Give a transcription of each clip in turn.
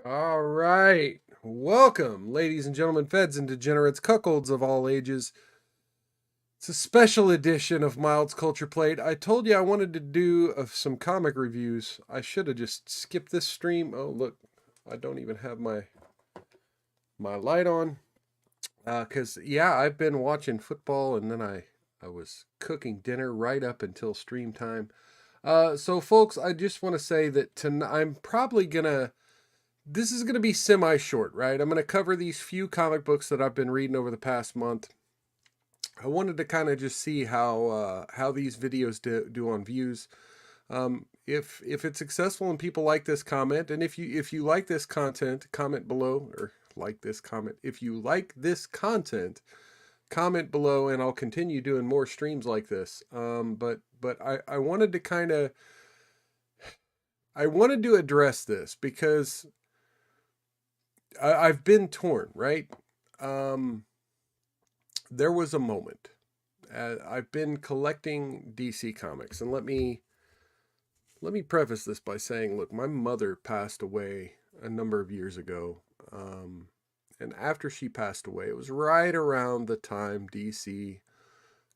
All right. Welcome, ladies and gentlemen, feds and degenerates, cuckolds of all ages. It's a special edition of Mild's Culture Plate. I told you I wanted to do some comic reviews. I should have just skipped this stream. Oh, look, I don't even have my light on. Cause yeah, I've been watching football and then I was cooking dinner right up until stream time. So folks, I just want to say that I'm probably gonna this is going to be semi short, right? I'm going to cover these few comic books that I've been reading over the past month. I wanted to kind of just see how these videos do on views. If it's successful and people like this comment, and if you like this content, comment below or like this comment. If you like this content, comment below, and I'll continue doing more streams like this. But I wanted to I wanted to address this because I've been torn, right? Um, there was a moment. I've been collecting DC comics, and let me preface this by saying, look, my mother passed away a number of years ago, and after she passed away, it was right around the time DC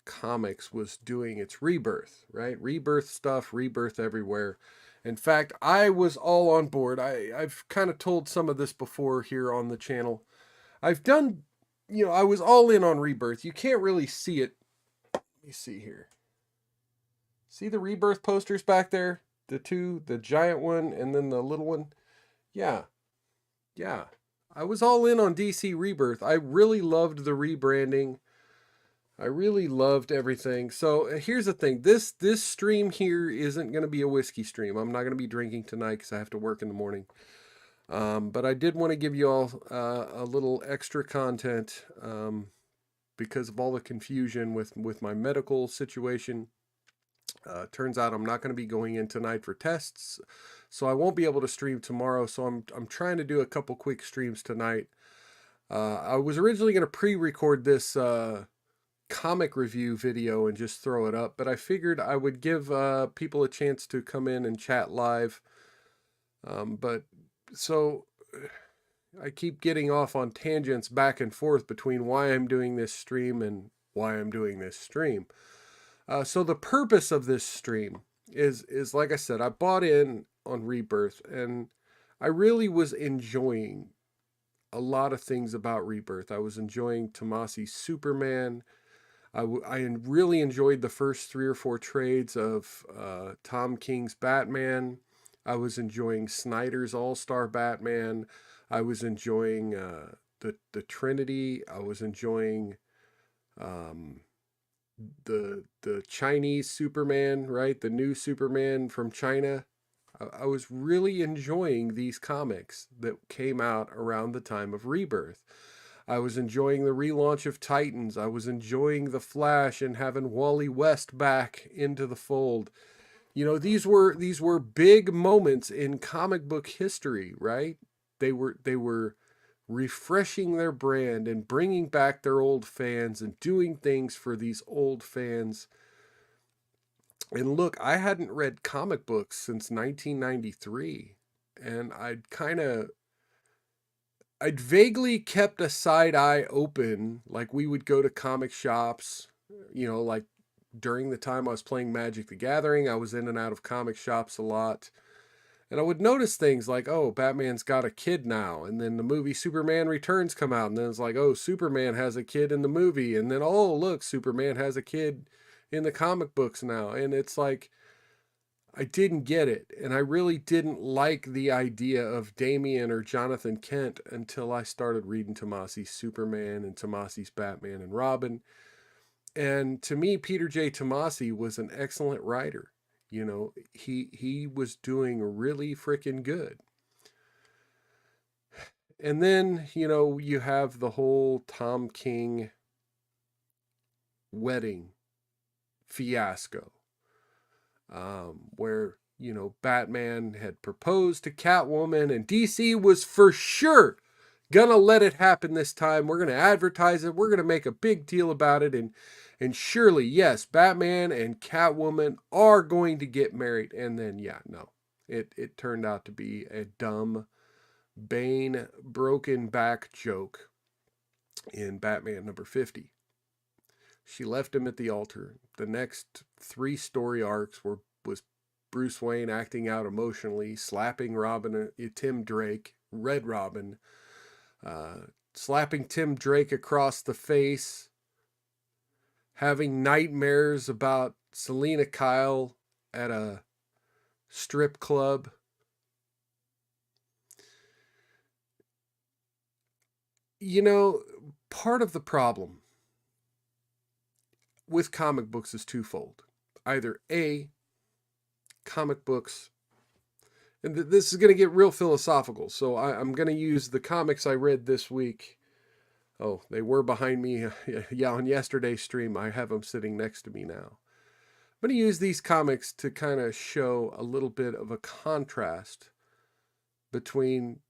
Comics was doing its rebirth, right? Rebirth stuff, rebirth everywhere. In fact, I was all on board. I've kind of told some of this before here on the channel. I've done, I was all in on Rebirth. You can't really see it. Let me see here. See the Rebirth posters back there? The giant one and then the little one? Yeah, yeah. I was all in on DC Rebirth. I really loved the rebranding. I really loved everything. So here's the thing. This stream here isn't going to be a whiskey stream. I'm not going to be drinking tonight because I have to work in the morning. But I did want to give you all a little extra content because of all the confusion with my medical situation. Turns out I'm not going to be going in tonight for tests, so I won't be able to stream tomorrow. So I'm trying to do a couple quick streams tonight. I was originally going to pre-record this comic review video and just throw it up, but I figured I would give people a chance to come in and chat live. But so I keep getting off on tangents back and forth between why I'm doing this stream and why I'm doing this stream. So the purpose of this stream is like I said, I bought in on Rebirth and I really was enjoying a lot of things about Rebirth. I was enjoying Tomasi's Superman. I really enjoyed the first 3 or 4 trades of Tom King's Batman. I was enjoying Snyder's All Star Batman. I was enjoying the Trinity. I was enjoying um, the Chinese Superman, right? The new Superman from China. I was really enjoying these comics that came out around the time of Rebirth. I was enjoying the relaunch of Titans. I was enjoying the Flash and having Wally West back into the fold. These were big moments in comic book history, right? They were refreshing their brand and bringing back their old fans and doing things for these old fans. And look, I hadn't read comic books since 1993, and I'd vaguely kept a side eye open. Like we would go to comic shops, like during the time I was playing Magic the Gathering, I was in and out of comic shops a lot. And I would notice things like, oh, Batman's got a kid now. And then the movie Superman Returns come out. And then it's like, oh, Superman has a kid in the movie. And then, oh, look, Superman has a kid in the comic books now. And it's like, I didn't get it. And I really didn't like the idea of Damian or Jonathan Kent until I started reading Tomasi's Superman and Tomasi's Batman and Robin. And to me, Peter J. Tomasi was an excellent writer. He was doing really freaking good. And then, you have the whole Tom King wedding fiasco, where, Batman had proposed to Catwoman and DC was for sure gonna let it happen this time. We're gonna advertise it. We're gonna make a big deal about it. And surely, yes, Batman and Catwoman are going to get married. And then, yeah, no, it turned out to be a dumb Bane broken back joke in Batman number 50. She left him at the altar. The next 3 story arcs was Bruce Wayne acting out emotionally, slapping Tim Drake, Red Robin, slapping Tim Drake across the face, having nightmares about Selena Kyle at a strip club. You know, part of the problem with comic books is twofold. Either A, comic books, and this is going to get real philosophical, so I'm going to use the comics I read this week. Oh, they were behind me. Yeah, on yesterday's stream, I have them sitting next to me now. I'm going to use these comics to kind of show a little bit of a contrast between,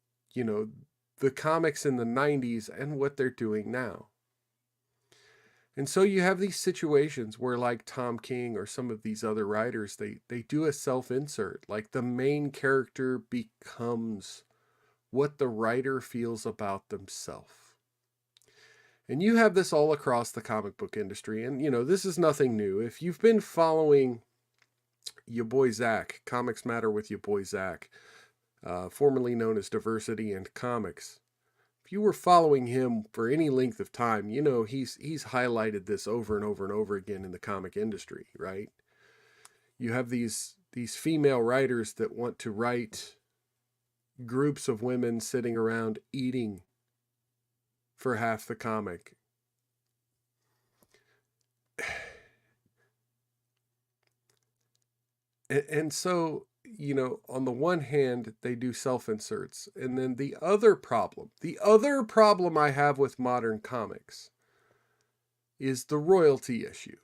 the comics in the 90s and what they're doing now. And so you have these situations where, like Tom King or some of these other writers, they do a self-insert. Like the main character becomes what the writer feels about themselves. And you have this all across the comic book industry. And, this is nothing new. If you've been following your boy Zach, Comics Matter with your boy Zach, formerly known as Diversity and Comics, if you were following him for any length of time, he's highlighted this over and over and over again in the comic industry, right? You have these female writers that want to write groups of women sitting around eating for half the comic. And so, on the one hand, they do self-inserts. And then the other problem I have with modern comics is the royalty issue.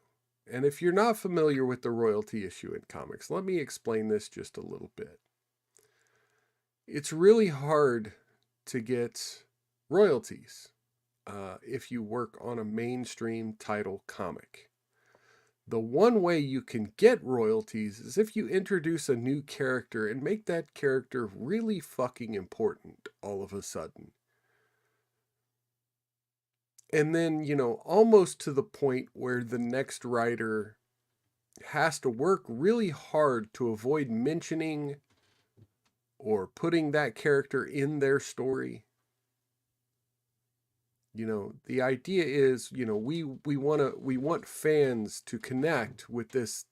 And if you're not familiar with the royalty issue in comics, let me explain this just a little bit. It's really hard to get royalties if you work on a mainstream title comic. The one way you can get royalties is if you introduce a new character and make that character really fucking important all of a sudden. And then, almost to the point where the next writer has to work really hard to avoid mentioning or putting that character in their story. The idea is, we want fans to connect with this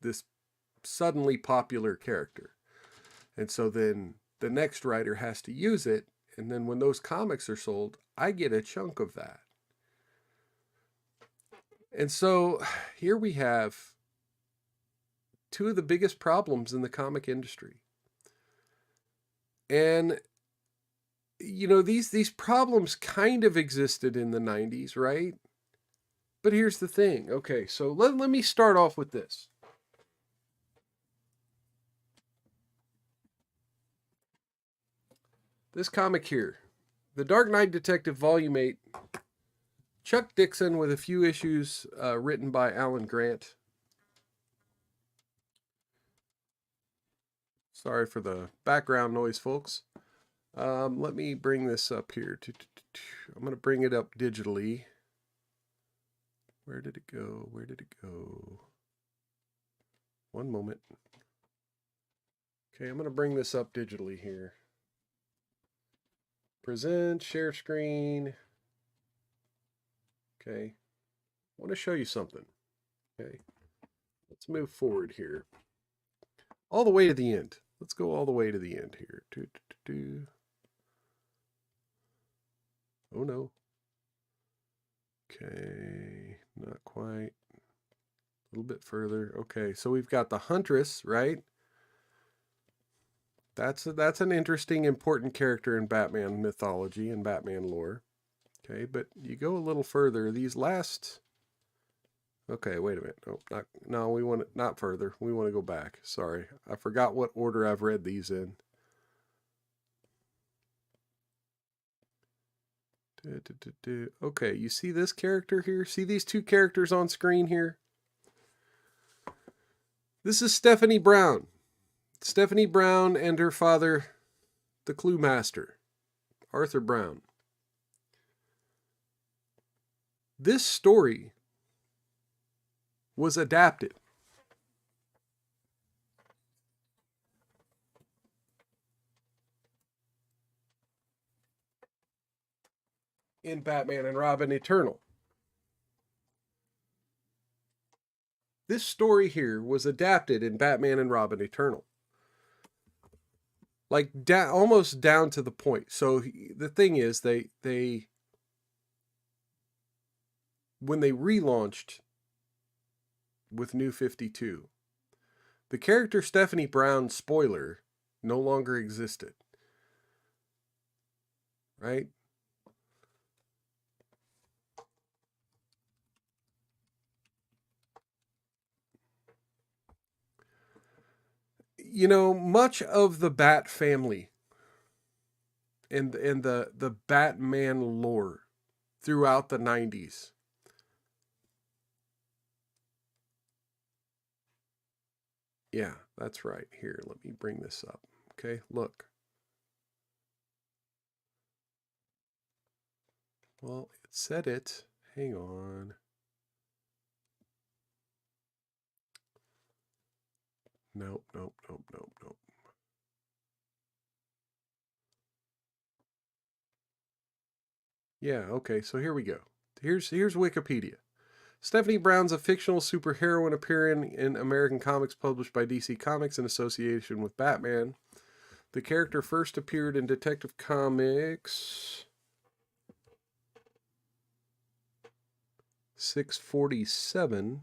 suddenly popular character. And so then the next writer has to use it. And then when those comics are sold, I get a chunk of that. And so here we have 2 of the biggest problems in the comic industry. And these problems kind of existed in the 90s, right? But here's the thing. Okay, so let me start off with this. This comic here, The Dark Knight Detective Volume 8, Chuck Dixon with a few issues written by Alan Grant. Sorry for the background noise, folks. Let me bring this up here. I'm going to bring it up digitally. Where did it go? One moment. Okay, I'm going to bring this up digitally here. Present, share screen. Okay. I want to show you something. Okay. Let's move forward here. All the way to the end. Let's go all the way to the end here. Oh no. Okay, not quite. A little bit further. Okay, so we've got the Huntress, right? That's an interesting, important character in Batman mythology and Batman lore. Okay, but you go a little further. These last... Okay, wait a minute. No, we want it not further. We want to go back. Sorry, I forgot what order I've read these in. Okay, you see this character here? See these 2 characters on screen here? This is Stephanie Brown. Stephanie Brown and her father, the Clue Master. Arthur Brown. This story was adapted. In Batman and Robin Eternal. This story here was adapted in Batman and Robin Eternal. Like almost down to the point. So the thing is, they when they relaunched with New 52, the character Stephanie Brown, spoiler, no longer existed. Right? You know, much of the Bat family and the Batman lore throughout the 90s. Yeah, that's right. Here, let me bring this up. Okay, look. Well, it said it. Hang on. Nope. Yeah, okay, so here we go. Here's Wikipedia. Stephanie Brown's a fictional superheroine appearing in American comics published by DC Comics in association with Batman. The character first appeared in Detective Comics 647.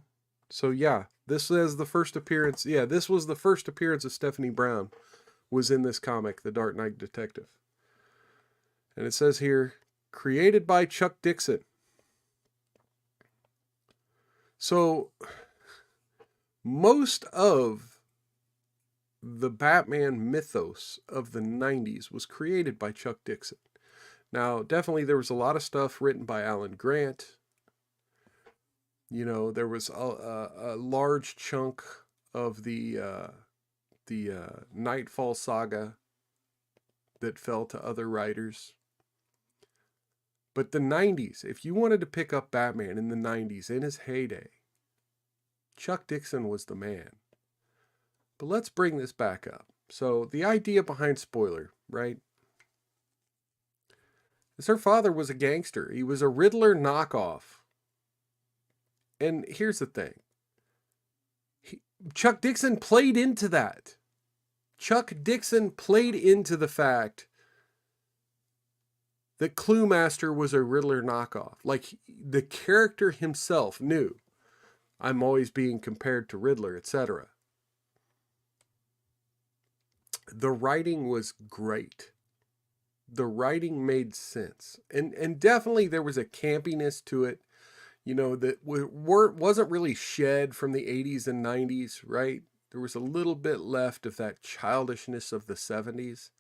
So yeah, this is the first appearance. Yeah, this was the first appearance of Stephanie Brown, was in this comic, The Dark Knight Detective. And it says here, created by Chuck Dixon. So most of the Batman mythos of the 90s was created by Chuck Dixon. Now, definitely there was a lot of stuff written by Alan Grant. You know, there was a large chunk of the Nightfall saga that fell to other writers. But the 90s, if you wanted to pick up Batman in the 90s, in his heyday, Chuck Dixon was the man. But let's bring this back up. So the idea behind spoiler, right? Is her father was a gangster. He was a Riddler knockoff. And here's the thing. Chuck Dixon played into that. Chuck Dixon played into the fact that Cluemaster was a Riddler knockoff. Like, the character himself knew, I'm always being compared to Riddler, etc. The writing was great. The writing made sense. And definitely there was a campiness to it, you know, that wasn't really shed from the 80s and 90s, right? There was a little bit left of that childishness of the 70s.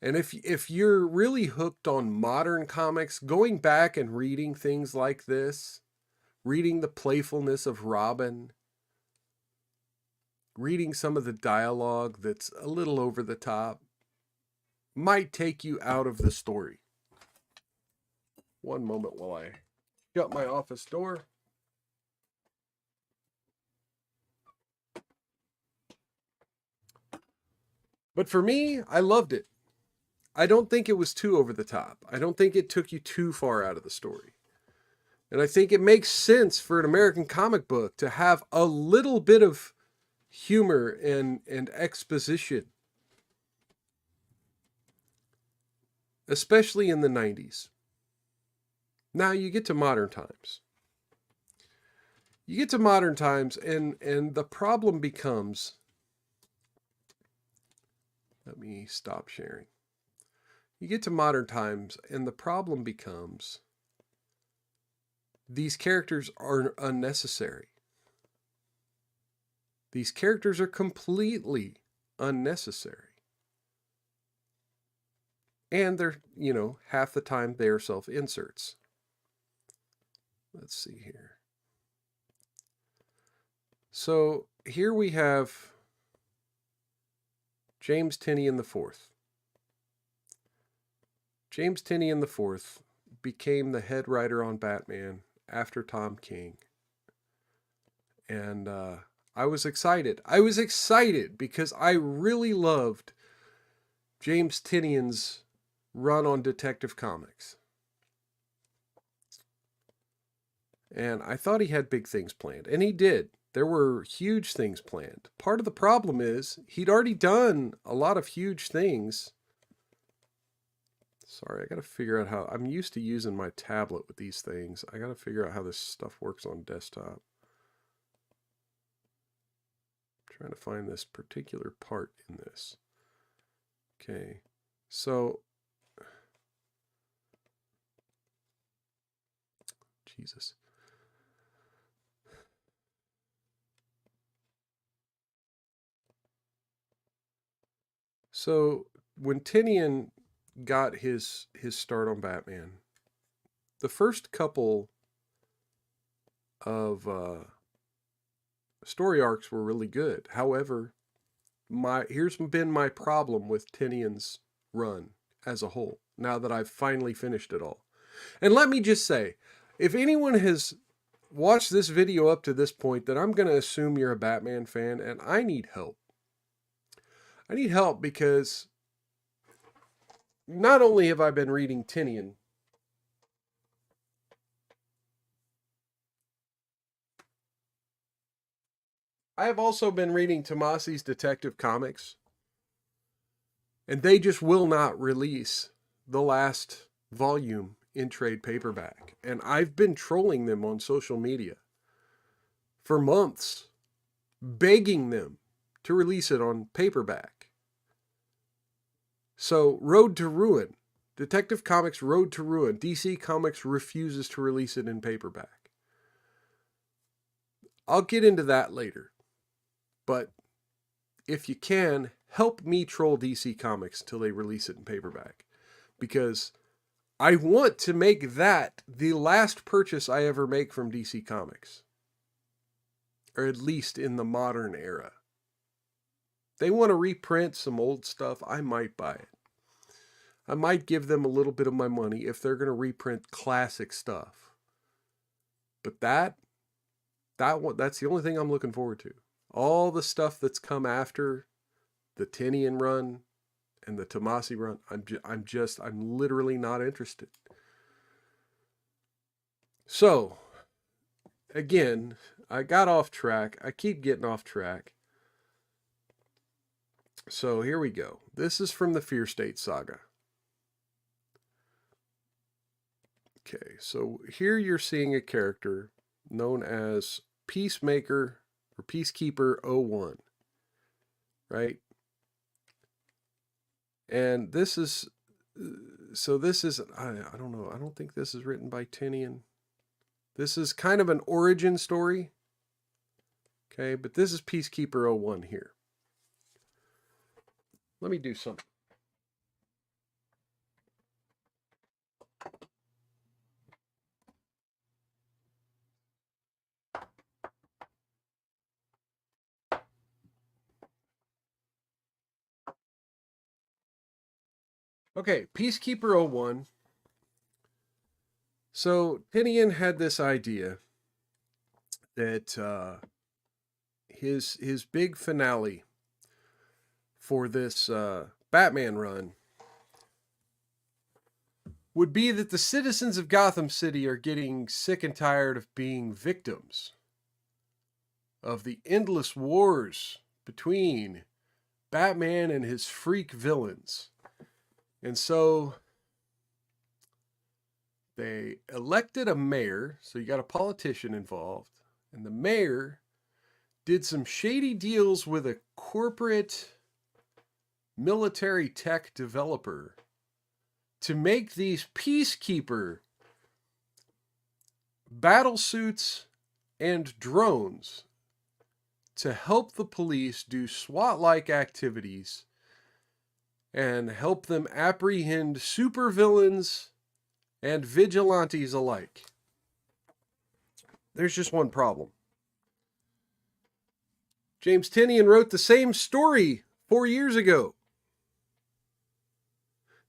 And if you're really hooked on modern comics, going back and reading things like this, reading the playfulness of Robin, reading some of the dialogue that's a little over the top, might take you out of the story. One moment while I shut my office door. But for me, I loved it. I don't think it was too over the top. I don't think it took you too far out of the story. And I think it makes sense for an American comic book to have a little bit of humor and exposition, especially in the 90s. Now you get to modern times. And the problem becomes, let me stop sharing. You get to modern times, and the problem becomes these characters are unnecessary. These characters are completely unnecessary. And they're, you know, half the time they're self-inserts. Let's see here. So here we have James Tynion IV. James Tynion IV became the head writer on Batman after Tom King. And I was excited. I was excited because I really loved James Tynion's run on Detective Comics. And I thought he had big things planned. And he did. There were huge things planned. Part of the problem is he'd already done a lot of huge things. Sorry, I got to figure out how... I'm used to using my tablet with these things. I got to figure out how this stuff works on desktop. I'm trying to find this particular part in this. Okay, so... Jesus. So when Tynion got his start on Batman, the first couple of story arcs were really good. However, here's been my problem with Tynion's run as a whole, now that I've finally finished it all. And let me just say, if anyone has watched this video up to this point, then I'm going to assume you're a Batman fan, and I need help. I need help because not only have I been reading Tynion, I have also been reading Tomasi's Detective Comics, and they just will not release the last volume in trade paperback. And I've been trolling them on social media for months, begging them to release it on paperback. So, Road to Ruin, Detective Comics Road to Ruin, DC Comics refuses to release it in paperback. I'll get into that later. But if you can, help me troll DC Comics till they release it in paperback. Because I want to make that the last purchase I ever make from DC Comics. Or at least in the modern era. They want to reprint some old stuff, I might buy it. I might give them a little bit of my money if they're going to reprint classic stuff. But that's the only thing I'm looking forward to. All the stuff that's come after the Tynion run and the Tomasi run, I'm literally not interested. So, again, I got off track. I keep getting off track. So here we go. This is from the Fear State Saga. Okay, so here you're seeing a character known as Peacemaker or Peacekeeper 01, right? And this is, so this is, I don't know, I don't think this is written by Tynion. This is kind of an origin story. Okay, but this is Peacekeeper 01 here. Let me do something. Okay, Peacekeeper 01. So Tynion had this idea that his big finale for this Batman run would be that the citizens of Gotham City are getting sick and tired of being victims of the endless wars between Batman and his freak villains. And so they elected a mayor, so you got a politician involved, and the mayor did some shady deals with a corporate military tech developer to make these Peacekeeper battle suits and drones to help the police do SWAT-like activities and help them apprehend supervillains and vigilantes alike. There's just one problem. James Tynion wrote the same story 4 years ago.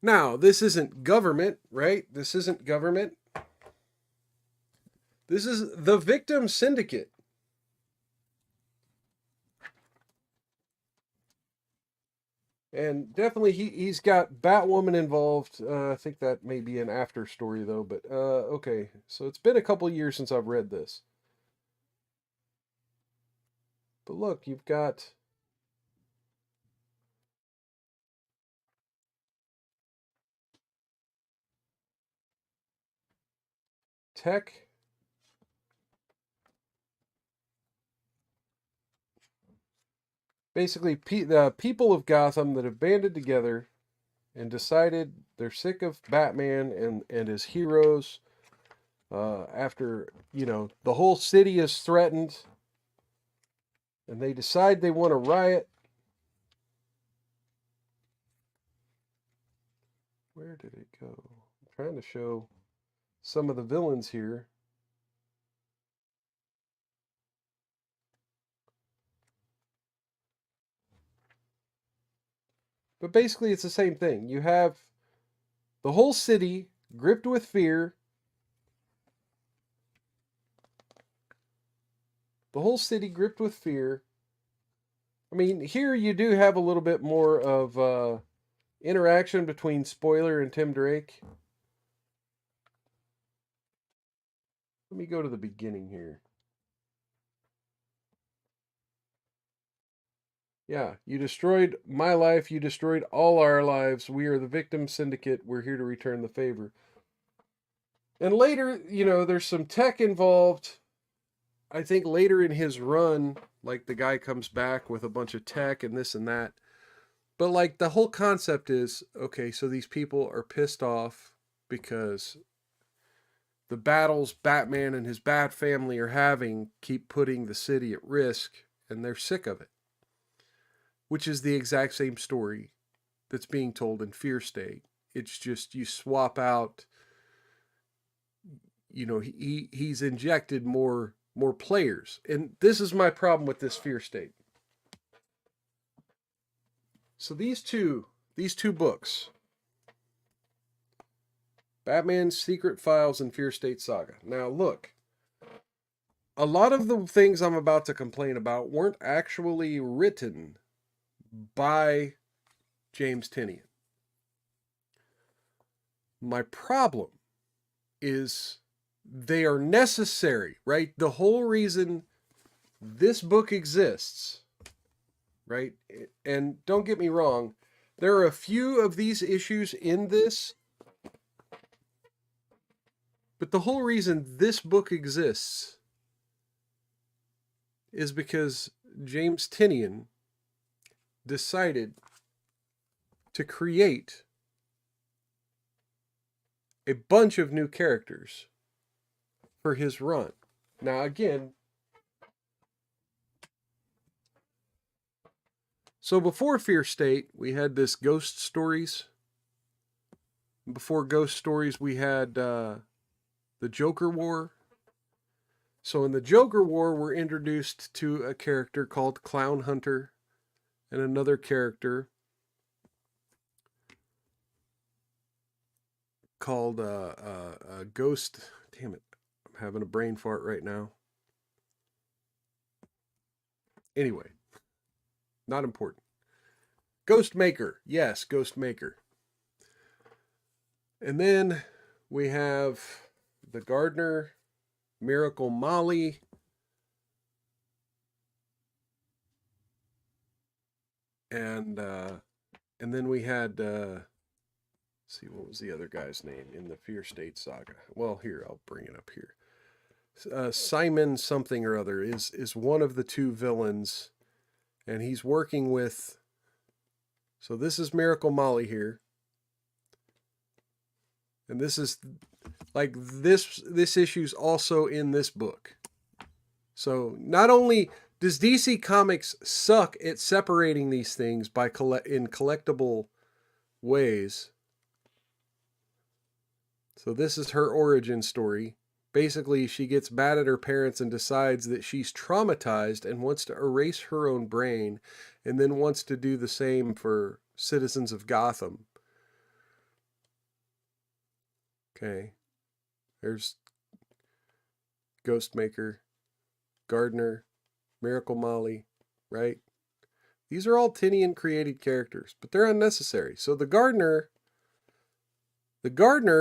Now, this isn't government, right? This isn't government. This is the Victim Syndicate. And definitely he's got Batwoman involved. I think that may be an after story though, but okay. So it's been a couple years since I've read this. But look, you've got tech. Basically, the people of Gotham that have banded together and decided they're sick of Batman and his heroes. After, the whole city is threatened and they decide they want to riot. Where did it go? I'm trying to show some of the villains here. But basically, it's the same thing. You have the whole city gripped with fear. The whole city gripped with fear. I mean, here you do have a little bit more of interaction between Spoiler and Tim Drake. Let me go to the beginning here. Yeah, you destroyed my life. You destroyed all our lives. We are the Victim Syndicate. We're here to return the favor. And later, there's some tech involved. I think later in his run, like the guy comes back with a bunch of tech and this and that. But like the whole concept is, okay, so these people are pissed off because the battles Batman and his Bat family are having keep putting the city at risk, and they're sick of it. Which is the exact same story that's being told in Fear State. It's just you swap out, he's injected more players. And this is my problem with this Fear State. So these two books, Batman's Secret Files and Fear State Saga. Now look, a lot of the things I'm about to complain about weren't actually written by James Tynion. My problem is they are necessary, right? The whole reason this book exists, right? And don't get me wrong, there are a few of these issues in this, but the whole reason this book exists is because James Tynion decided to create a bunch of new characters for his run. Now, again, so before Fear State, we had this Ghost Stories. Before Ghost Stories, we had the Joker War. So in the Joker War, we're introduced to a character called Clown Hunter and another character called Ghost. Damn it, I'm having a brain fart right now. Anyway, not important. Ghost Maker. Yes, Ghost Maker. And then we have the Gardener, Miracle Molly, and then we had see, what was the other guy's name in the Fear State Saga? Well, here, I'll bring it up here. Simon something or other is one of the two villains, and he's working with. So this is Miracle Molly here, and this is like this issue's also in this book. So not only does DC Comics suck at separating these things by in collectible ways. So this is her origin story. Basically, she gets mad at her parents and decides that she's traumatized and wants to erase her own brain, and then wants to do the same for citizens of Gotham. Okay. There's Ghostmaker, Gardner, Miracle Molly, right? These are all Tinian created characters, but they're unnecessary. So the Gardener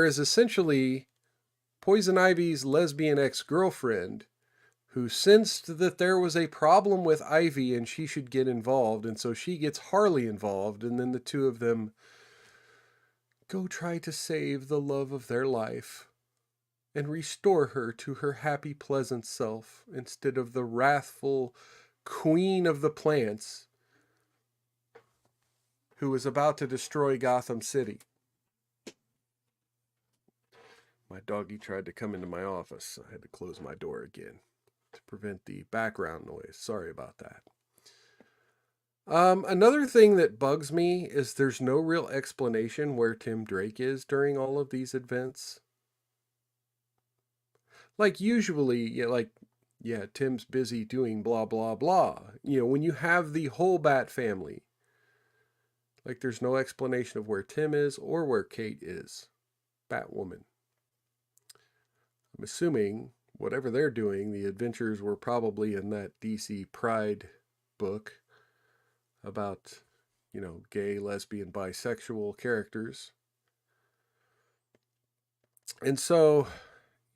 is essentially Poison Ivy's lesbian ex-girlfriend who sensed that there was a problem with Ivy and she should get involved, and so she gets Harley involved, and then the two of them go try to save the love of their life and restore her to her happy, pleasant self instead of the wrathful queen of the plants who was about to destroy Gotham City. My doggy tried to come into my office. I had to close my door again to prevent the background noise. Sorry about that. Another thing that bugs me is there's no real explanation where Tim Drake is during all of these events. Like usually, yeah, Tim's busy doing blah, blah, blah. When you have the whole Bat family, like there's no explanation of where Tim is or where Kate is. Batwoman. I'm assuming whatever they're doing, the adventures were probably in that DC Pride book about, gay, lesbian, bisexual characters. And so,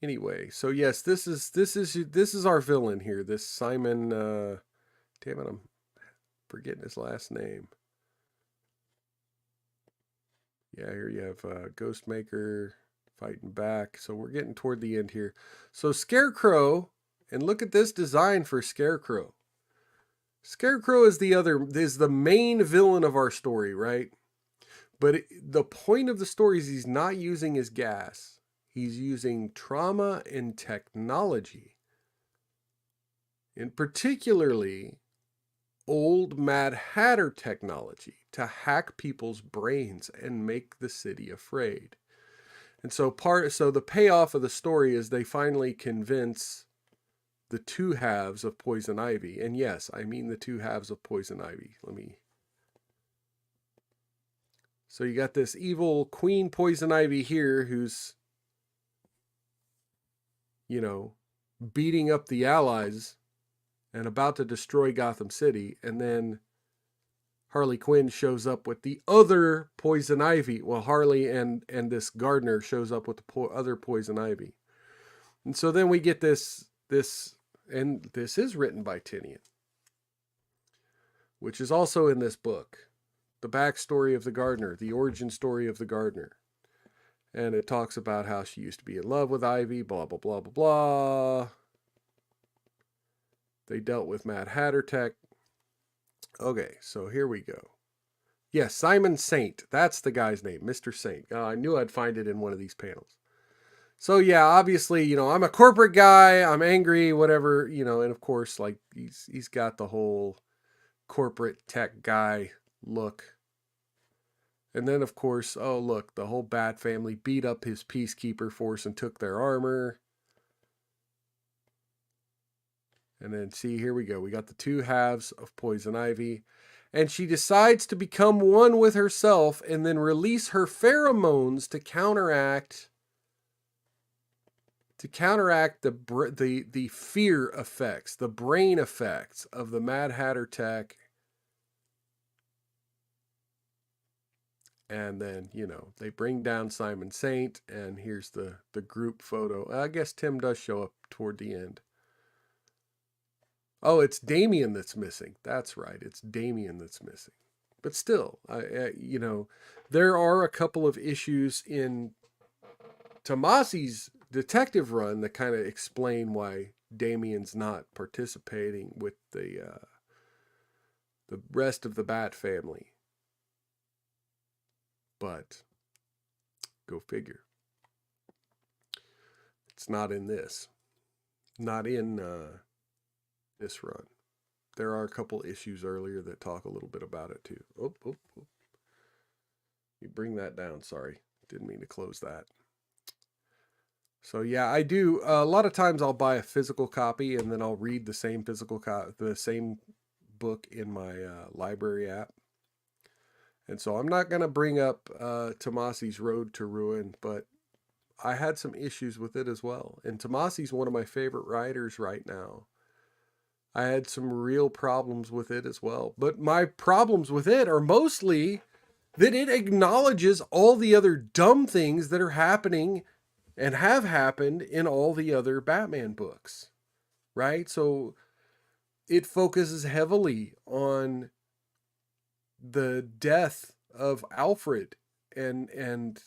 anyway, so yes, this is our villain here. This Simon, damn it, I'm forgetting his last name. Yeah, here you have Ghostmaker fighting back. So we're getting toward the end here. So Scarecrow, and look at this design for Scarecrow. Scarecrow is the main villain of our story, right? But the point of the story is he's not using his gas. He's using trauma and technology. And particularly old Mad Hatter technology to hack people's brains and make the city afraid. And so the payoff of the story is they finally convince the two halves of Poison Ivy. And yes, I mean the two halves of Poison Ivy. So you got this evil Queen Poison Ivy here who's, beating up the Allies and about to destroy Gotham City. And then Harley Quinn shows up with the other Poison Ivy. Well, Harley and this Gardner shows up with the other Poison Ivy. And so then we get this, and this is written by Tinian, which is also in this book. The backstory of the Gardner, the origin story of the Gardner. And it talks about how she used to be in love with Ivy, blah, blah, blah, blah, blah. They dealt with Mad Hatter tech. Okay, so here we go. Yes, Simon Saint. That's the guy's name, Mr. Saint. I knew I'd find it in one of these panels. So yeah, obviously, I'm a corporate guy. I'm angry, whatever, and of course, like he's got the whole corporate tech guy look. And then, of course, oh, look, the whole Bat family beat up his peacekeeper force and took their armor. And then, see, here we go. We got the two halves of Poison Ivy. And she decides to become one with herself and then release her pheromones to counteract the fear effects, the brain effects of the Mad Hatter tech. And then, they bring down Simon Saint, and here's the group photo. I guess Tim does show up toward the end. Oh, it's Damian that's missing. That's right. It's Damian that's missing. But still, there are a couple of issues in Tomasi's detective run that kind of explain why Damian's not participating with the rest of the Bat family. But go figure. It's not in this. Not in this run. There are a couple issues earlier that talk a little bit about it too. Oh. You bring that down. Sorry. Didn't mean to close that. So yeah, I do. A lot of times I'll buy a physical copy and then I'll read the same the same book in my library app. And so I'm not going to bring up Tomasi's Road to Ruin, but I had some issues with it as well. And Tomasi's one of my favorite writers right now. I had some real problems with it as well. But my problems with it are mostly that it acknowledges all the other dumb things that are happening and have happened in all the other Batman books, right? So it focuses heavily on the death of Alfred and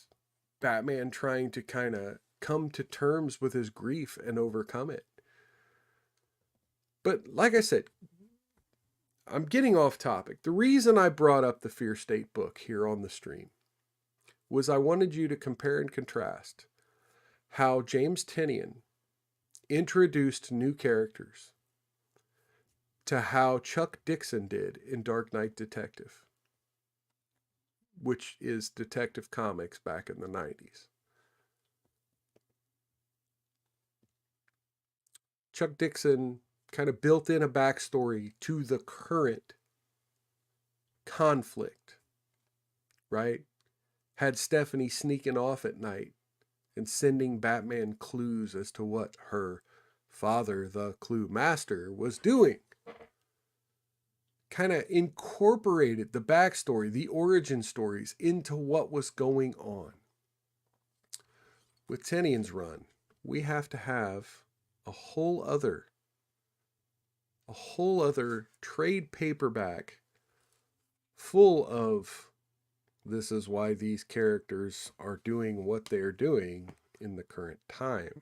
Batman trying to kind of come to terms with his grief and overcome it. But like I said, I'm getting off topic. The reason I brought up the Fear State book here on the stream was I wanted you to compare and contrast how James Tynion introduced new characters to how Chuck Dixon did in Dark Knight Detective, which is Detective Comics back in the 90s. Chuck Dixon kind of built in a backstory to the current conflict, right? Had Stephanie sneaking off at night and sending Batman clues as to what her father, the Clue Master, was doing. Kind of incorporated the backstory, the origin stories into what was going on. With Tynion's run, we have to have a whole other trade paperback full of this is why these characters are doing what they're doing in the current time.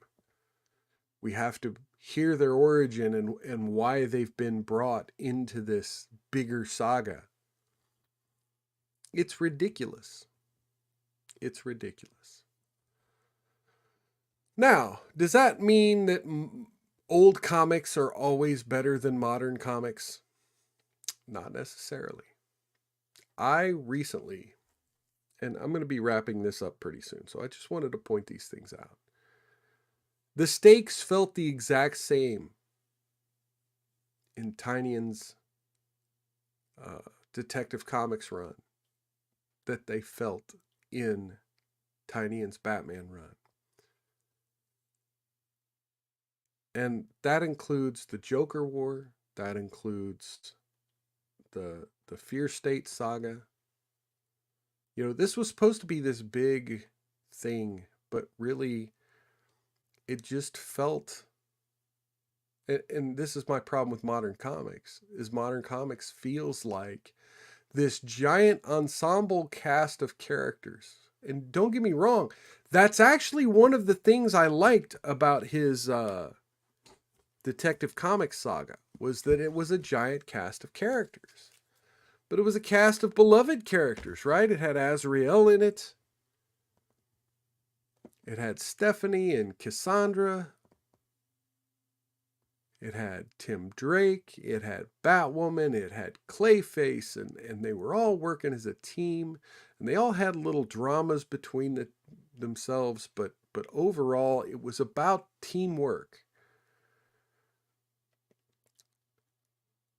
We have to hear their origin and why they've been brought into this bigger saga. It's ridiculous. It's ridiculous. Now, does that mean that old comics are always better than modern comics? Not necessarily. I recently, and I'm going to be wrapping this up pretty soon, so I just wanted to point these things out. The stakes felt the exact same in Tynion's Detective Comics run that they felt in Tynion's Batman run. And that includes the Joker War, that includes the Fear State saga. You know, this was supposed to be this big thing, but really it just felt, and this is my problem with modern comics, is modern comics feels like this giant ensemble cast of characters. And don't get me wrong, that's actually one of the things I liked about his Detective Comics saga, was that it was a giant cast of characters. But it was a cast of beloved characters, right? It had Azrael in it. It had Stephanie and Cassandra. It had Tim Drake. It had Batwoman. It had Clayface. And they were all working as a team. And they all had little dramas between themselves. But overall, it was about teamwork.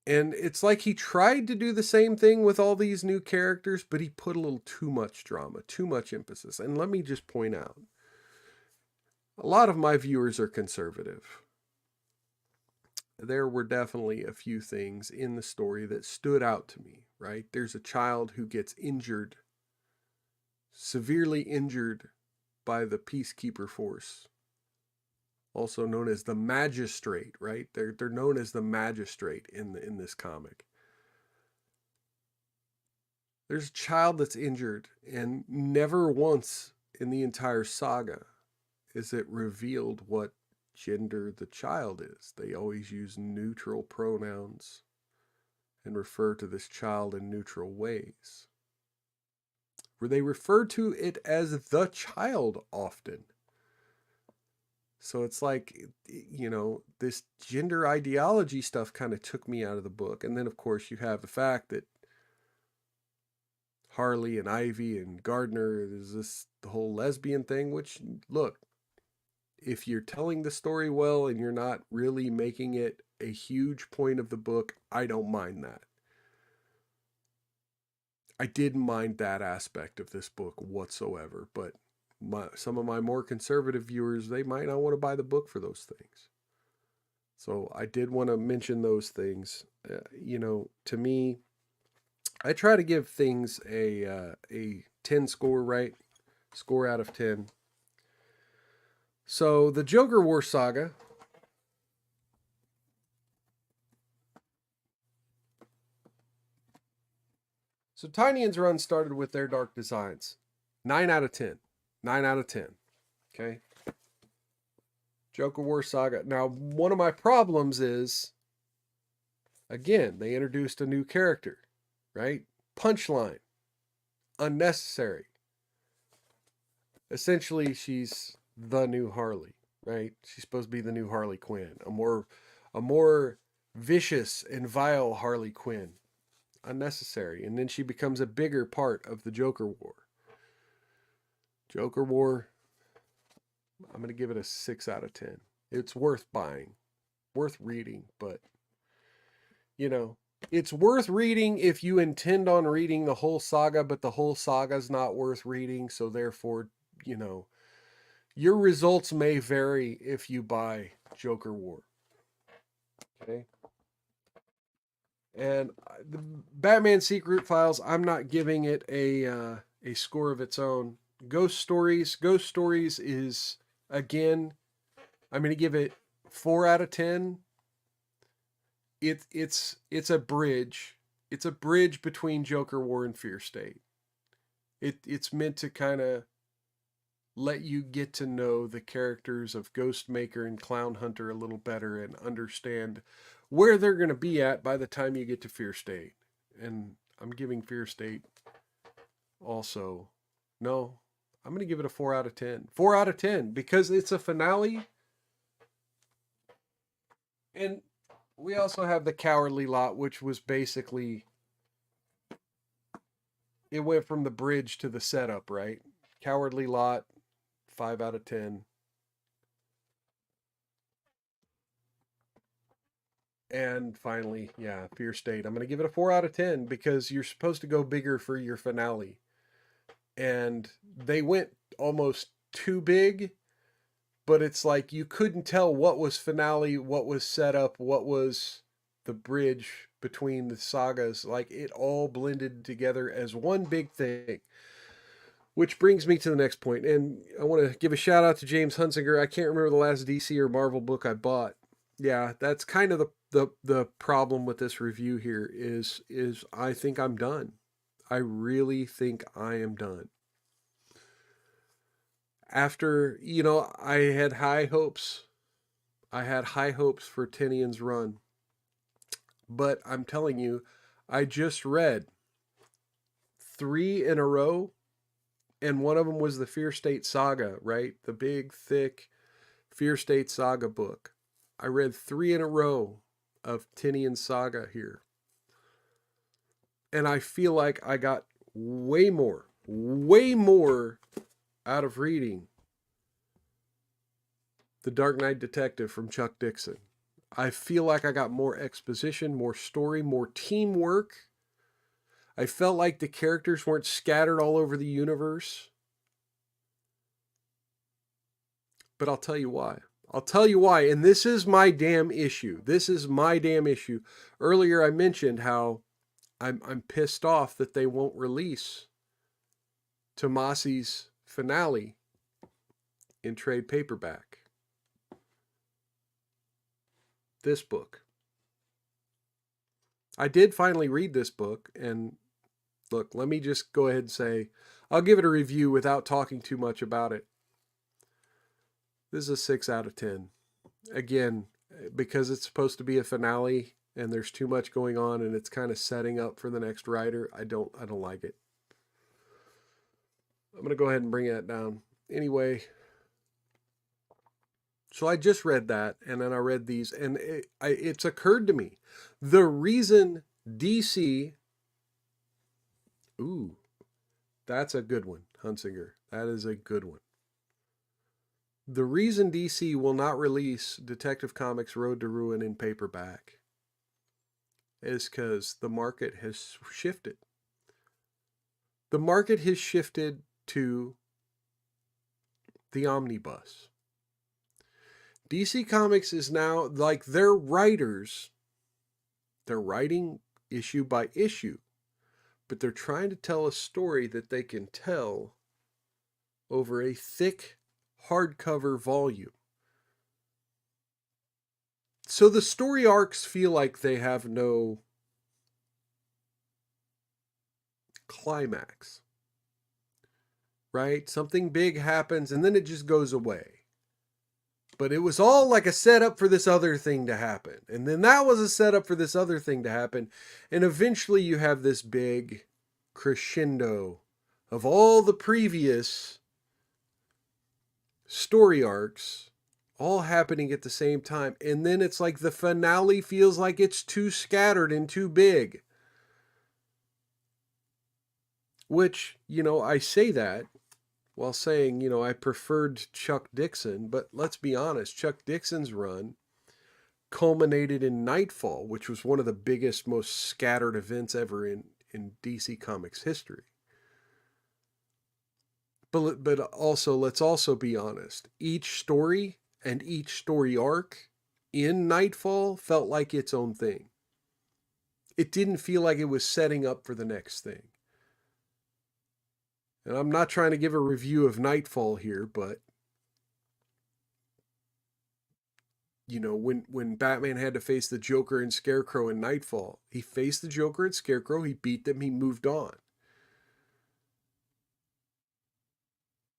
And it's like he tried to do the same thing with all these new characters, but he put a little too much drama, too much emphasis. And let me just point out, a lot of my viewers are conservative. There were definitely a few things in the story that stood out to me, right? There's a child who gets injured, severely injured by the Peacekeeper Force, also known as the Magistrate, right? They're known as the Magistrate in this comic. There's a child that's injured, and never once in the entire saga is it revealed what gender the child is. They always use neutral pronouns and refer to this child in neutral ways. Where they refer to it as the child often. So it's like, you know, this gender ideology stuff kind of took me out of the book. And then, of course, you have the fact that Harley and Ivy and Gardner, there's the whole lesbian thing, which, look, if you're telling the story well and you're not really making it a huge point of the book, I don't mind that. I didn't mind that aspect of this book whatsoever, but some of my more conservative viewers, they might not want to buy the book for those things. So I did want to mention those things. To me, I try to give things a 10 score, right? Score out of 10. So the Joker War Saga. So Tynian's run started with their Dark Designs. 9 out of 10. 9 out of 10. Okay. Joker War Saga. Now, one of my problems is, again, they introduced a new character, right? Punchline. Unnecessary. Essentially, she's the new Harley, right? She's supposed to be the new Harley Quinn. A more vicious and vile Harley Quinn. Unnecessary. And then she becomes a bigger part of the Joker War. Joker War, I'm going to give it a 6 out of 10. It's worth buying, worth reading, but, it's worth reading if you intend on reading the whole saga, but the whole saga is not worth reading. So therefore, your results may vary if you buy Joker War. Okay. And the Batman Secret Files, I'm not giving it a score of its own. Ghost Stories is, again, I'm going to give it 4 out of 10. It's a bridge. It's a bridge between Joker War and Fear State. It's meant to kind of let you get to know the characters of Ghostmaker and Clown Hunter a little better and understand where they're going to be at by the time you get to Fear State. And I'm giving Fear State also, no, I'm going to give it a 4 out of 10. 4 out of 10 because it's a finale. And we also have the Cowardly Lot, which was basically, it went from the bridge to the setup, right? Cowardly Lot, 5 out of 10. And finally, Fear State. I'm going to give it a 4 out of 10 because you're supposed to go bigger for your finale. And they went almost too big, but it's like you couldn't tell what was finale, what was setup, what was the bridge between the sagas. Like it all blended together as one big thing. Which brings me to the next point. And I want to give a shout out to James Hunsinger. I can't remember the last DC or Marvel book I bought. Yeah, that's kind of the problem with this review here is I think I'm done. I really think I am done. After, I had high hopes. I had high hopes for Tynian's run. But I'm telling you, I just read 3 in a row, and one of them was the Fear State Saga, right? The big, thick Fear State Saga book. I read 3 in a row of Tynian Saga here. And I feel like I got way more out of reading The Dark Knight Detective from Chuck Dixon. I feel like I got more exposition, more story, more teamwork. I felt like the characters weren't scattered all over the universe. But I'll tell you why. And this is my damn issue. Earlier I mentioned how I'm pissed off that they won't release Tomasi's finale in trade paperback. This book. I did finally read this book, and look, let me just go ahead and say, I'll give it a review without talking too much about it. This is a 6 out of 10. Again, because it's supposed to be a finale and there's too much going on and it's kind of setting up for the next writer, I don't like it. I'm going to go ahead and bring that down. Anyway, so I just read that, and then I read these, and it's occurred to me, the reason DC, that's a good one, Hunsinger. That is a good one. The reason DC will not release Detective Comics Road to Ruin in paperback is because the market has shifted. The market has shifted to the omnibus. DC Comics is now, like, their writers, they're writing issue by issue, but they're trying to tell a story that they can tell over a thick hardcover volume. So the story arcs feel like they have no climax, right? Something big happens and then it just goes away. But it was all like a setup for this other thing to happen. And then that was a setup for this other thing to happen. And eventually you have this big crescendo of all the previous story arcs all happening at the same time. And then it's like the finale feels like it's too scattered and too big. Which, I say that while saying, I preferred Chuck Dixon, but let's be honest, Chuck Dixon's run culminated in Nightfall, which was one of the biggest, most scattered events ever in DC Comics history. But also, let's also be honest, each story and each story arc in Nightfall felt like its own thing. It didn't feel like it was setting up for the next thing. And I'm not trying to give a review of Nightfall here, but when Batman had to face the Joker and Scarecrow in Nightfall, he faced the Joker and Scarecrow, he beat them, he moved on.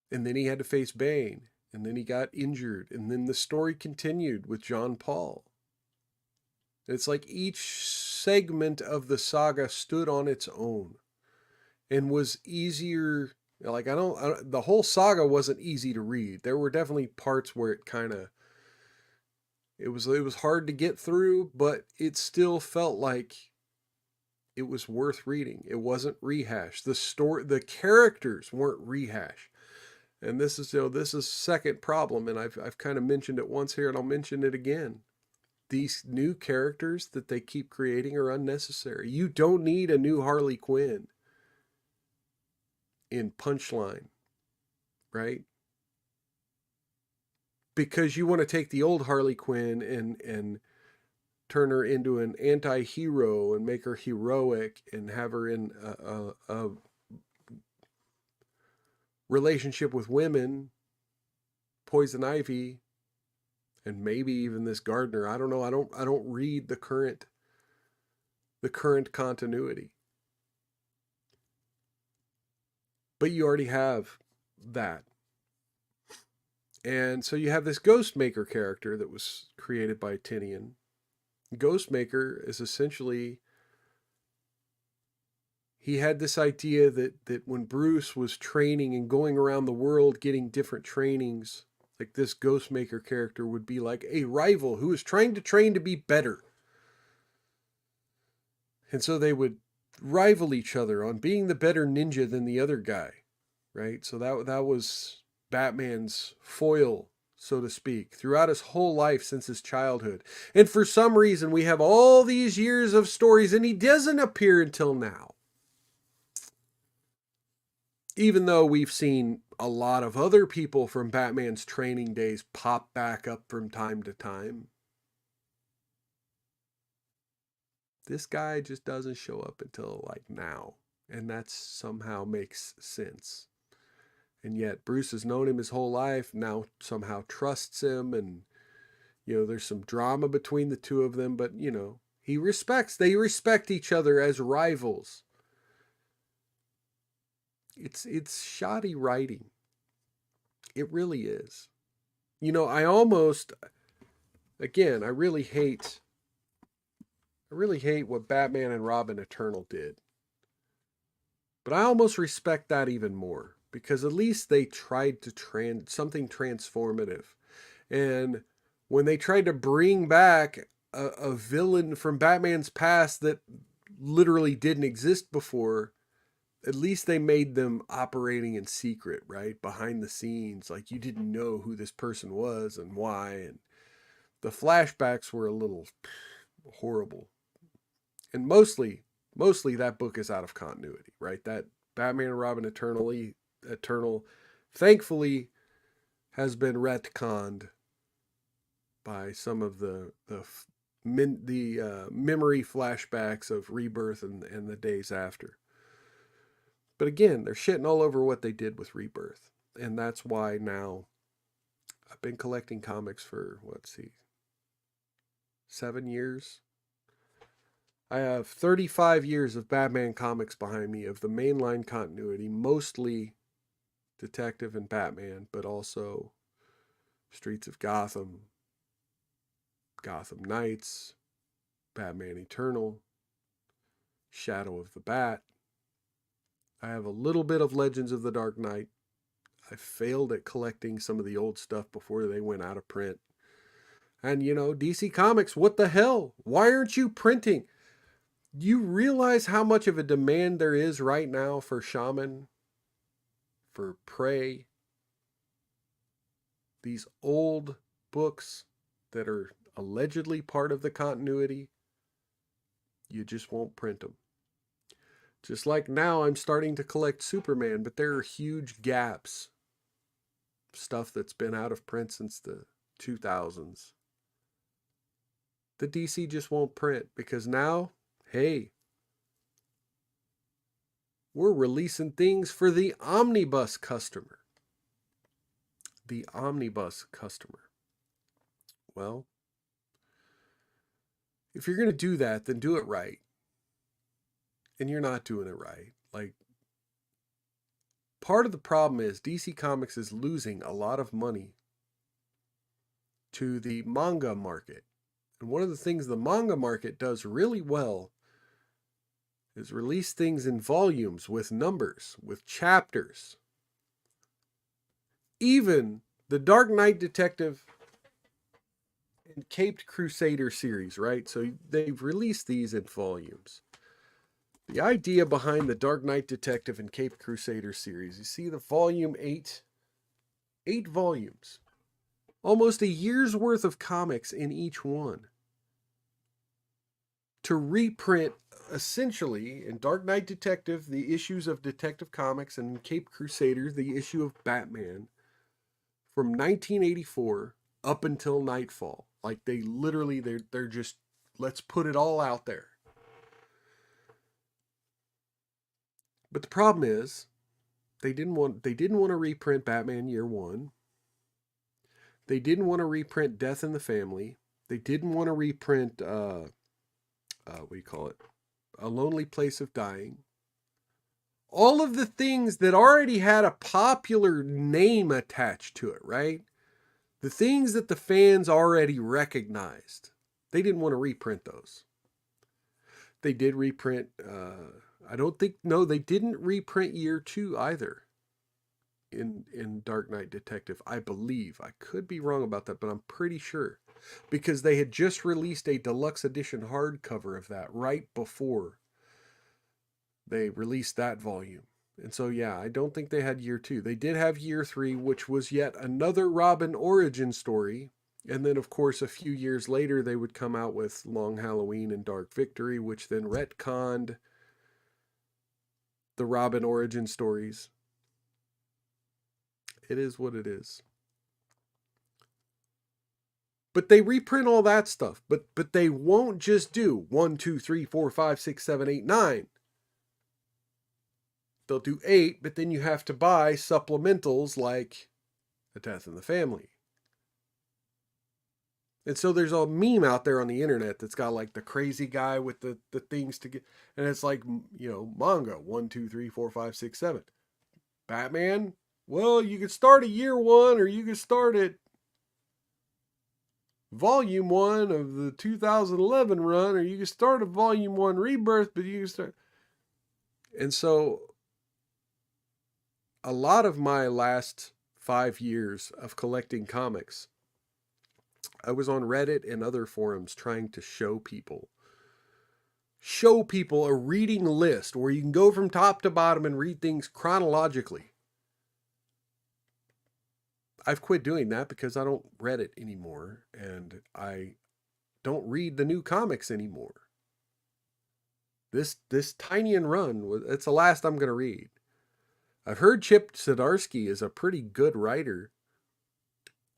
And then he had to face Bane, and then he got injured, and then the story continued with John Paul. It's like each segment of the saga stood on its own and was easier. Like, the whole saga wasn't easy to read. There were definitely parts where it was hard to get through, but it still felt like it was worth reading. It wasn't rehashed. The characters weren't rehashed. And this is second problem, and I've kind of mentioned it once here, and I'll mention it again. These new characters that they keep creating are unnecessary. You don't need a new Harley Quinn in Punchline, right? Because you want to take the old Harley Quinn and turn her into an anti-hero and make her heroic and have her in a relationship with women, Poison Ivy, and maybe even this Gardner. I don't know. I don't read the current continuity. But you already have that. And so you have this Ghostmaker character that was created by Tynion. Ghostmaker is essentially, he had this idea that when Bruce was training and going around the world getting different trainings, like, this Ghostmaker character would be like a rival who is trying to train to be better. And so they would rival each other on being the better ninja than the other guy, right? So that was Batman's foil, so to speak, throughout his whole life since his childhood. And for some reason, we have all these years of stories, and he doesn't appear until now. Even though we've seen a lot of other people from Batman's training days pop back up from time to time, this guy just doesn't show up until like now. And that somehow makes sense. And yet Bruce has known him his whole life, now somehow trusts him, and there's some drama between the two of them, but they respect each other as rivals. It's shoddy writing. It really is. I really hate what Batman and Robin Eternal did. But I almost respect that even more, because at least they tried to something transformative. And when they tried to bring back a villain from Batman's past that literally didn't exist before, at least they made them operating in secret, right? Behind the scenes. Like, you didn't know who this person was and why. And the flashbacks were a little horrible. And mostly that book is out of continuity, right? That Batman and Robin Eternal, thankfully, has been retconned by some of the memory flashbacks of Rebirth and the days after. But again, they're shitting all over what they did with Rebirth. And that's why now I've been collecting comics for, 7 years? I have 35 years of Batman comics behind me of the mainline continuity, mostly Detective and Batman, but also Streets of Gotham, Gotham Knights, Batman Eternal, Shadow of the Bat. I have a little bit of Legends of the Dark Knight. I failed at collecting some of the old stuff before they went out of print. And DC Comics, what the hell? Why aren't you printing? You realize how much of a demand there is right now for Shaman, for Prey, these old books that are allegedly part of the continuity? You just won't print them. Just like now I'm starting to collect Superman, but there are huge gaps. Stuff that's been out of print since the 2000s. The DC just won't print because now, hey, we're releasing things for the omnibus customer. The omnibus customer. Well, if you're going to do that, then do it right. And you're not doing it right. Like, part of the problem is DC Comics is losing a lot of money to the manga market. And one of the things the manga market does really well is release things in volumes with numbers, with chapters. Even the Dark Knight Detective and Caped Crusader series, right? So they've released these in volumes. The idea behind the Dark Knight Detective and Caped Crusader series, you see the volume 8 volumes, almost a year's worth of comics in each one, to reprint essentially in Dark Knight Detective the issues of Detective Comics, and in Caped Crusader the issue of Batman from 1984 up until Nightfall. Like, they literally, they're just, let's put it all out there. But the problem is, they didn't want to reprint Batman Year One. They didn't want to reprint Death in the Family. They didn't want to reprint what do you call it? A Lonely Place of Dying. All of the things that already had a popular name attached to it, right? The things that the fans already recognized. They didn't want to reprint those. They did reprint, they didn't reprint Year 2 either in Dark Knight Detective, I believe. I could be wrong about that, but I'm pretty sure. Because they had just released a deluxe edition hardcover of that right before they released that volume. And so, yeah, I don't think they had Year 2. They did have Year 3, which was yet another Robin origin story. And then, of course, a few years later, they would come out with Long Halloween and Dark Victory, which then retconned the Robin origin stories. It is what it is. But they reprint all that stuff. But they won't just do 1, 2, 3, 4, 5, 6, 7, 8, 9. They'll do 8, but then you have to buy supplementals like A Death in the Family. And so there's a meme out there on the internet that's got like the crazy guy with the things to get. And it's like, manga 1, 2, 3, 4, 5, 6, 7. Batman, well, you could start at Year 1, or you could start at Volume 1 of the 2011 run, or you could start at Volume 1 Rebirth, but you can start. And so a lot of my last 5 years of collecting comics, I was on Reddit and other forums trying to show people a reading list where you can go from top to bottom and read things chronologically. I've quit doing that because I don't Reddit anymore, and I don't read the new comics anymore. This Tynion run, it's the last I'm going to read. I've heard Chip Zdarsky is a pretty good writer,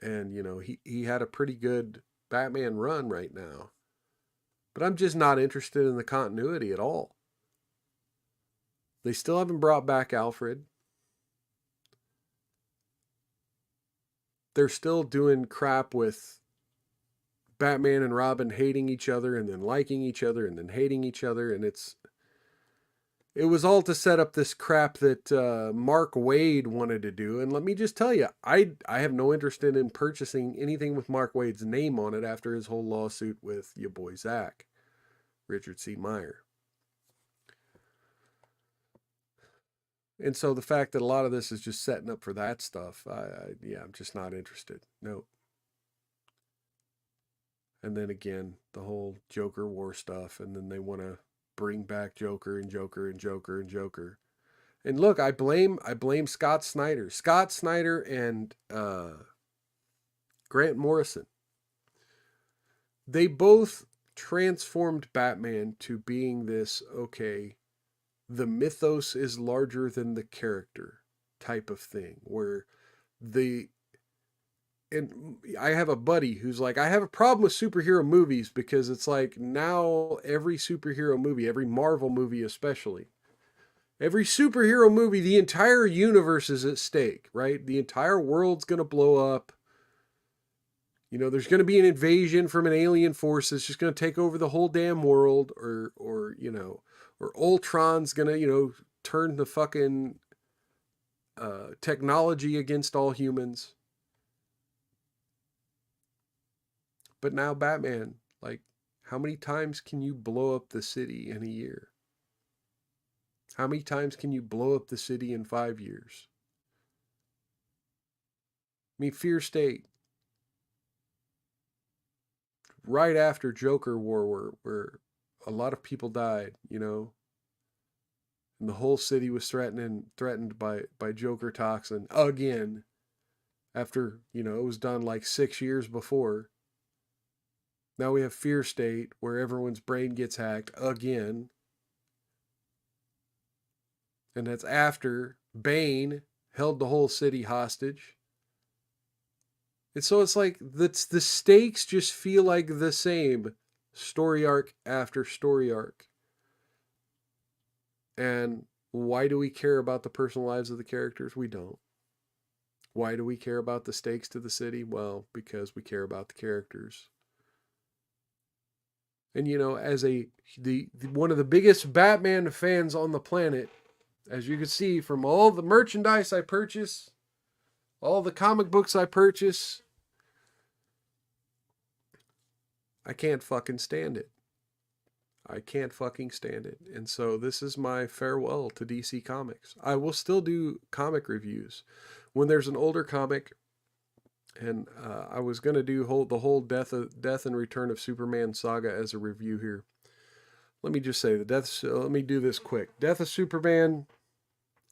And, you know, he had a pretty good Batman run right now. But I'm just not interested in the continuity at all. They still haven't brought back Alfred. They're still doing crap with Batman and Robin hating each other and then liking each other and then hating each other. And it was all to set up this crap that Mark Waid wanted to do. And let me just tell you, I have no interest in purchasing anything with Mark Waid's name on it after his whole lawsuit with your boy Zach, Richard C. Meyer. And so the fact that a lot of this is just setting up for that stuff, I'm just not interested. No. And then again, the whole Joker war stuff, and then they want to bring back Joker and Joker and Joker and Joker. And look, I blame Scott Snyder. Scott Snyder and Grant Morrison. They both transformed Batman to being this, okay, the mythos is larger than the character type of thing, where and I have a buddy who's like, I have a problem with superhero movies because it's like now every superhero movie, every Marvel movie especially, every superhero movie, the entire universe is at stake, right? The entire world's going to blow up. You know, there's going to be an invasion from an alien force that's just going to take over the whole damn world, or you know, or Ultron's going to, you know, turn the fucking technology against all humans. But now Batman, like, how many times can you blow up the city in a year? How many times can you blow up the city in 5 years? I mean, Fear State, right after Joker War, where a lot of people died, you know, and the whole city was threatened by Joker toxin again. After, you know, it was done like 6 years before. Now we have Fear State, where everyone's brain gets hacked again. And that's after Bane held the whole city hostage. And so it's like the stakes just feel like the same story arc after story arc. And why do we care about the personal lives of the characters? We don't. Why do we care about the stakes to the city? Well, because we care about the characters. And you know, as the one of the biggest Batman fans on the planet, as you can see from all the merchandise I purchase, all the comic books I purchase, I can't fucking stand it. I can't fucking stand it. And so this is my farewell to DC Comics. I will still do comic reviews. When there's an older comic, and I was going to do the whole death and return of Superman saga as a review here. Let me just say let me do this quick. Death of Superman,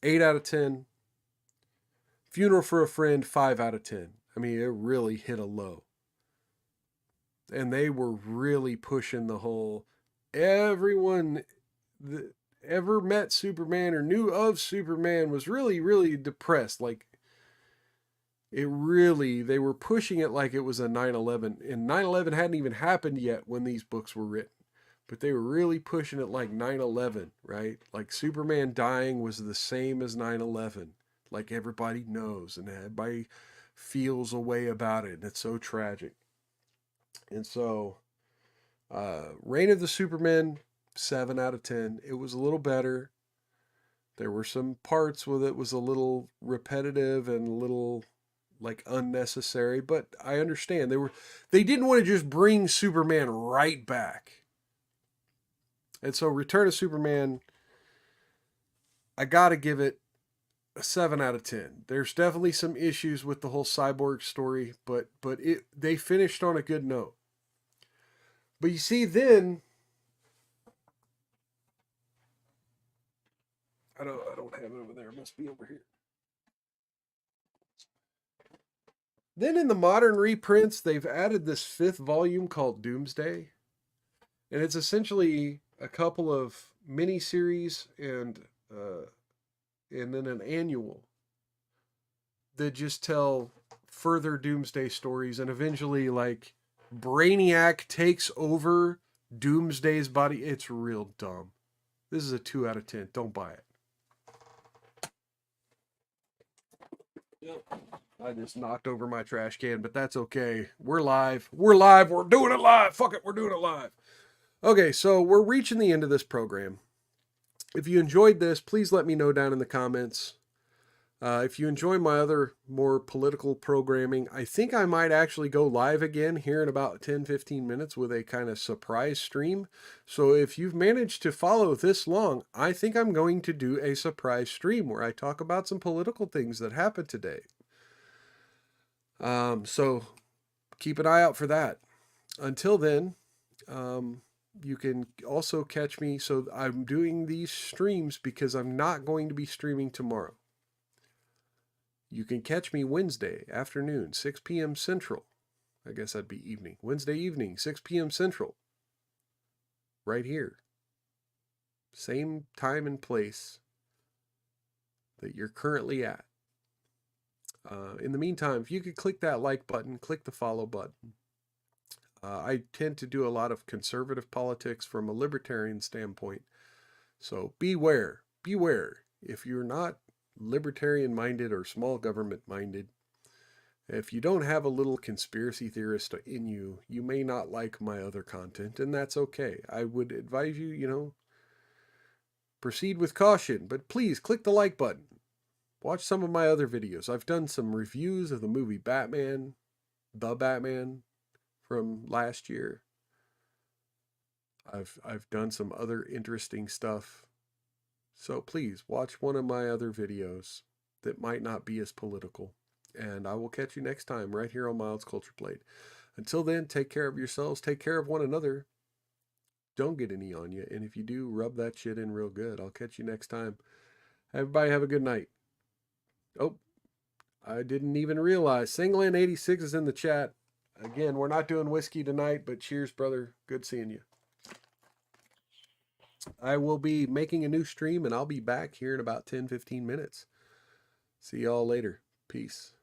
8 out of 10. Funeral for a Friend, 5 out of 10. I mean, it really hit a low. And they were really pushing the whole, everyone that ever met Superman or knew of Superman was really, really depressed. Like, they were pushing it like it was a 9/11. And 9/11 hadn't even happened yet when these books were written. But they were really pushing it like 9/11, right? Like Superman dying was the same as 9/11. Like everybody knows and everybody feels a way about it. And it's so tragic. And so, Reign of the Supermen, 7 out of 10. It was a little better. There were some parts with it was a little repetitive and a little like unnecessary, but I understand they didn't want to just bring Superman right back. And so Return of Superman, I got to give it a 7 out of 10. There's definitely some issues with the whole cyborg story, but they finished on a good note. But you see, then I don't have it over there. It must be over here. Then in the modern reprints, they've added this 5th volume called Doomsday. And it's essentially a couple of miniseries and then an annual that just tell further doomsday stories, and eventually, like, Brainiac takes over Doomsday's body. It's real dumb. This is a 2 out of 10. Don't buy it. Yep. I just knocked over my trash can, but that's okay. We're live. We're live. We're doing it live. Fuck it. We're doing it live. Okay, so we're reaching the end of this program. If you enjoyed this, please let me know down in the comments. If you enjoy my other more political programming, I think I might actually go live again here in about 10-15 minutes with a kind of surprise stream. So if you've managed to follow this long, I think I'm going to do a surprise stream where I talk about some political things that happened today. So keep an eye out for that. Until then, you can also catch me. So I'm doing these streams because I'm not going to be streaming tomorrow. You can catch me Wednesday afternoon, 6 p.m. Central. I guess that'd be evening. Wednesday evening, 6 p.m. Central. Right here. Same time and place that you're currently at. In the meantime, if you could click that like button, click the follow button. I tend to do a lot of conservative politics from a libertarian standpoint. So beware. Beware. If you're not libertarian minded or small government minded, if you don't have a little conspiracy theorist in you, you may not like my other content, and that's okay. I would advise you, proceed with caution, but please click the like button. Watch some of my other videos. I've done some reviews of the movie Batman, The Batman from last year. I've done some other interesting stuff. So please watch one of my other videos that might not be as political. And I will catch you next time right here on Miles Culture Plate. Until then, take care of yourselves. Take care of one another. Don't get any on you. And if you do, rub that shit in real good. I'll catch you next time. Everybody have a good night. Oh, I didn't even realize. Singland86 is in the chat. Again, we're not doing whiskey tonight, but cheers, brother. Good seeing you. I will be making a new stream, and I'll be back here in about 10-15 minutes. See y'all later. Peace.